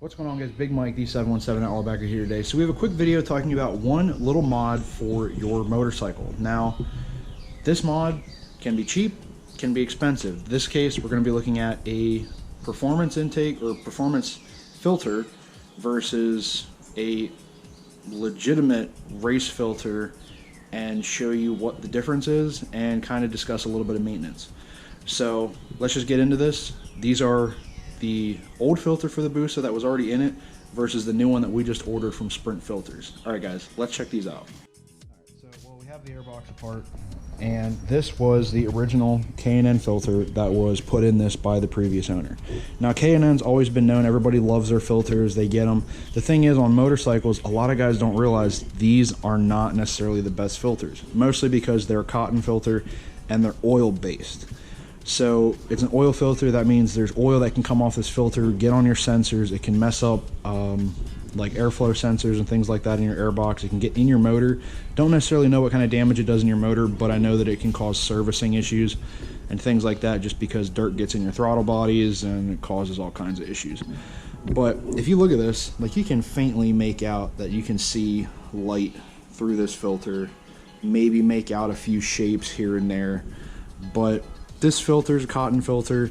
What's going on, guys? Big Mike D717 Outlaw here today. So we have a quick video talking about one little mod for your motorcycle. Now, this mod can be cheap, can be expensive. In this case, we're going to be looking at a performance intake or performance filter versus a legitimate race filter and show you what the difference is and kind of discuss a little bit of maintenance. So let's just get into this. These are the old filter for the Busa that was already in it versus the new one that we just ordered from Sprint Filters. All right, guys, let's check these out. All right, so we have the airbox apart, and this was the original K&N filter that was put in this by the previous owner. Now, K&N's always been known, everybody loves their filters, they get them. The thing is, on motorcycles, a lot of guys don't realize these are not necessarily the best filters, mostly because they're a cotton filter and they're oil based. So it's an oil filter. That means there's oil that can come off this filter, get on your sensors. It can mess up like airflow sensors and things like that in your airbox. It can get in your motor. Don't necessarily know what kind of damage it does in your motor, but I know that it can cause servicing issues and things like that just because dirt gets in your throttle bodies and it causes all kinds of issues. But if you look at this, like, you can faintly make out that you can see light through this filter, maybe make out a few shapes here and there, but this filter is a cotton filter.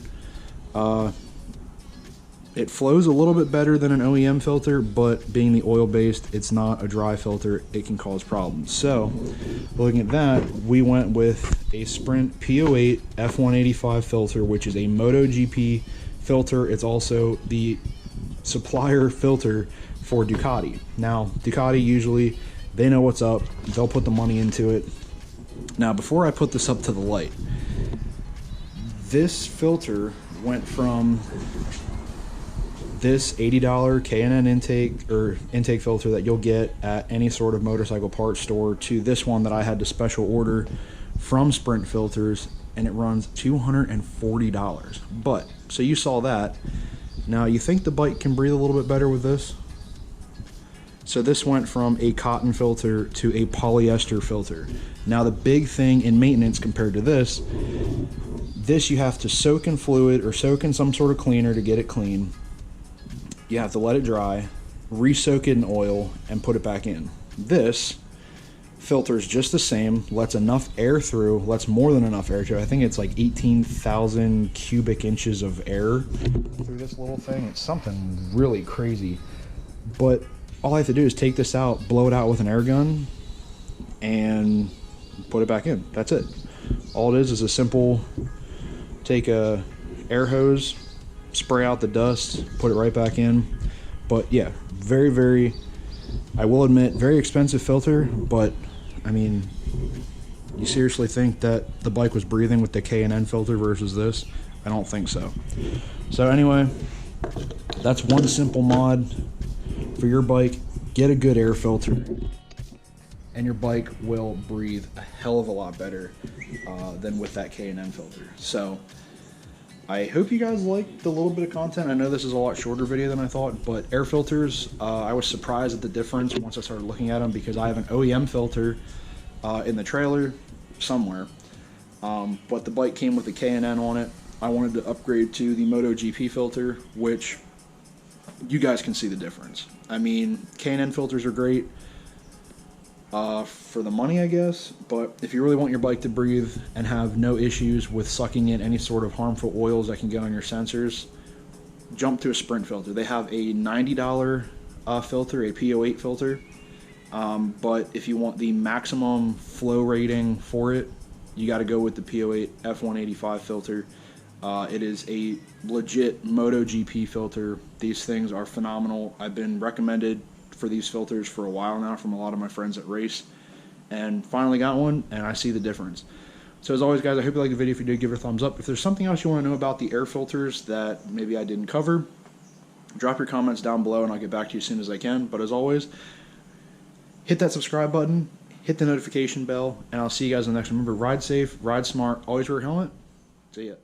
It flows a little bit better than an OEM filter, but being the oil based, it's not a dry filter. It can cause problems. So looking at that, we went with a Sprint P08 F185 filter, which is a MotoGP filter. It's also the supplier filter for Ducati. Now, Ducati, usually they know what's up. They'll put the money into it. Now, before I put this up to the light, this filter went from this $80 K&N intake filter that you'll get at any sort of motorcycle parts store to this one that I had to special order from Sprint Filters, and it runs $240. But so you saw that. Now, you think the bike can breathe a little bit better with this? So this went from a cotton filter to a polyester filter. Now, the big thing in maintenance compared to this you have to soak in fluid or soak in some sort of cleaner to get it clean. You have to let it dry, re-soak it in oil, and put it back in. This filters just the same, lets enough air through, lets more than enough air through. I think it's like 18,000 cubic inches of air through this little thing. It's something really crazy. But all I have to do is take this out, blow it out with an air gun, and put it back in. That's it. All it is a simple, take a air hose, spray out the dust, put it right back in. But yeah, very, I will admit, very expensive filter, but I mean, you seriously think that the bike was breathing with the K&N filter versus this? I don't think so. So anyway, that's one simple mod for your bike. Get a good air filter and your bike will breathe a hell of a lot better than with that K&N filter. So I hope you guys liked the little bit of content. I know this is a lot shorter video than I thought, but air filters, I was surprised at the difference once I started looking at them, because I have an OEM filter in the trailer somewhere, but the bike came with a K&N on it. I wanted to upgrade to the MotoGP filter, which you guys can see the difference. I mean, K&N filters are great for the money, I guess, but if you really want your bike to breathe and have no issues with sucking in any sort of harmful oils that can get on your sensors, jump to a Sprint filter. They have a $90 filter, a P08 filter, but if you want the maximum flow rating for it, you got to go with the P08 F185 filter. It is a legit MotoGP filter. These things are phenomenal. I've been recommended for these filters for a while now from a lot of my friends at race, and finally got one, and I see the difference. So as always, guys, I hope you liked the video. If you did, give it a thumbs up. If there's something else you want to know about the air filters that maybe I didn't cover, drop your comments down below and I'll get back to you as soon as I can. But as always, hit that subscribe button, hit the notification bell, and I'll see you guys in the next one. Remember, ride safe, ride smart, always wear a helmet. See ya.